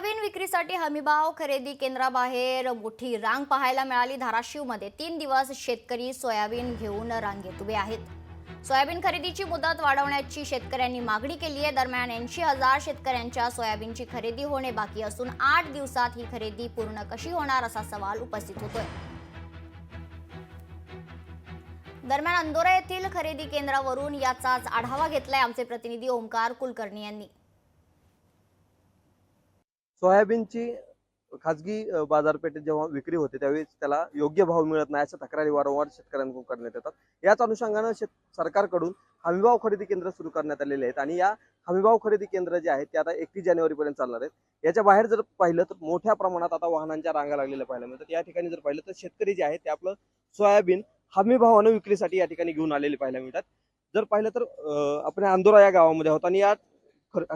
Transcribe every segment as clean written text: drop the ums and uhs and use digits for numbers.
Soybean विक्रीसाठी हमीभाव खरेदी केंद्राबाहेर मोठी रांग पाहायला मिळाली। धाराशिवमध्ये 3 दिवस शेतकरी सोयाबीन घेऊन रांगेत उभे आहेत। सोयाबीन खरेदीची मुदत वाढवण्याची शेतकऱ्यांनी मागणी केली आहे। दरम्यान 80,000 शेतकऱ्यांच्या सोयाबीनची खरेदी होणे बाकी असून 8 दिवसात ही खरेदी पूर्ण कशी होणार असा सवाल उपस्थित होतोय। दरम्यान अंदोरा येथील खरेदी केंद्रावरून याचाच आढावा घेतलाय आमचे प्रतिनिधी ओमकार कुलकर्णी यांनी। सोयाबीनची खाजगी बाजारपेठेत जेव्हा विक्री होते त्यावेळी त्याला योग्य भाव मिळत नाही अशा तक्रारी वारंवार शेतकऱ्यांकडून करण्यात येतात। याच अनुषंगाने सरकारकडून हमीभाव खरेदी केंद्र सुरू करण्यात आलेले आहेत आणि या हमीभाव खरेदी केंद्र जे आहेत ते आता 31 जानेवारीपर्यंत चालणार आहेत। याच्या बाहेर जर पाहिलं तर मोठ्या प्रमाणात आता वाहनांच्या रांगा लागलेल्या पाहायला मिळतात। या ठिकाणी जर पाहिलं तर शेतकरी जे आहेत ते आपलं सोयाबीन हमीभावाने विक्रीसाठी या ठिकाणी घेऊन आलेले पाहायला मिळतात। जर पाहिलं तर आपण अंदोरा या गावामध्ये आहोत आणि या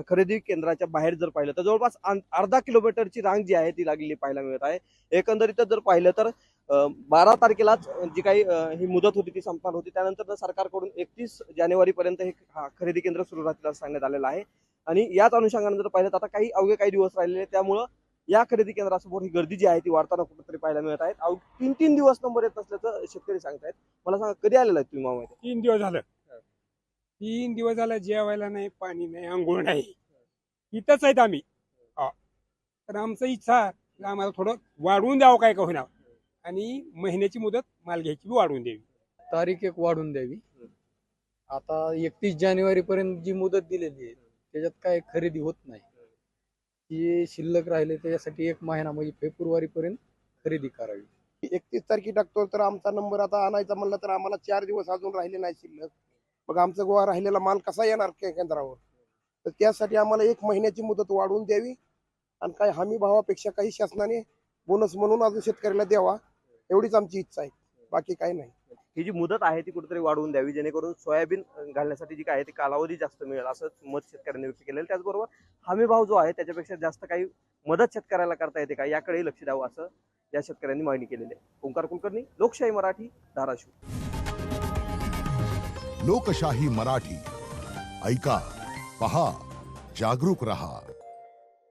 खरेदी केंद्राच्या बाहेर जर पाहिलं तर जवळपास अर्धा किलोमीटरची रांग जी आहे ती लागलेली पाहायला मिळत आहे। एकंदरीत जर पाहिलं तर 12 तारखेलाच जी काही ही मुदत होती ती संपणार होती। त्यानंतर सरकारकडून 31 जानेवारीपर्यंत हे खरेदी केंद्र सुरू राहतील असं सांगण्यात आलेलं आहे आणि याच अनुषंगाने जर पाहिलं तर आता अवघे काही दिवस राहिलेले त्यामुळं या खरेदी केंद्रासमोर ही गर्दी जी आहे ती वाढताना कुठेतरी पाहायला मिळत आहे। 3 दिवस नंबर येत नसल्याचं शेतकरी सांगतायत। मला सांगा कधी आलेला आहे तुम्ही मामा? 3 दिवस झालं। 3 दिवस झालं, जेवायला नाही, पाणी नाही, अंघोळ नाही, इथंच आहेत आम्ही। तर आमचं इच्छा आम्हाला थोडं वाढवून द्यावं काय का होईना आणि महिन्याची मुदत माल घ्यायची वाढवून द्यावी, तारीख एक वाढून द्यावी। आता 31 जानेवारी पर्यंत जी मुदत दिलेली आहे त्याच्यात काय खरेदी होत नाही, जी शिल्लक राहिले त्याच्यासाठी 1 महिना म्हणजे फेब्रुवारी पर्यंत खरेदी करावी। 31 तारखे टाकतो तर आमचा नंबर आता आणायचा म्हणलं तर आम्हाला 4 दिवस अजून राहिले नाही शिल्लक। मग आमचा गोवा राहिलेला माल कसा येणार केंद्रावर? तर त्यासाठी आम्हाला 1 महिन्याची मुदत वाढवून द्यावी आणि काय हमी भावापेक्षा काही शासनाने बोनस म्हणून अजून शेतकऱ्याला द्यावा एवढीच आमची इच्छा आहे, बाकी काही नाही। ही जी मुदत आहे ती कुठेतरी वाढवून द्यावी जेणेकरून सोयाबीन घालण्यासाठी जी काय आहे ती कालावधी जास्त मिळेल असं मत शेतकऱ्यांनी व्यक्त केलेलं। त्याचबरोबर हमी भाव जो आहे त्याच्यापेक्षा जास्त काही मदत शेतकऱ्याला करता येते का याकडे लक्ष द्यावं असं या शेतकऱ्यांनी मागणी केलेली आहे। ओंकार कुलकर्णी, लोकशाही मराठी, धाराशिव। लोकशाही मराठी ऐका, पहा, जागरूक रहा।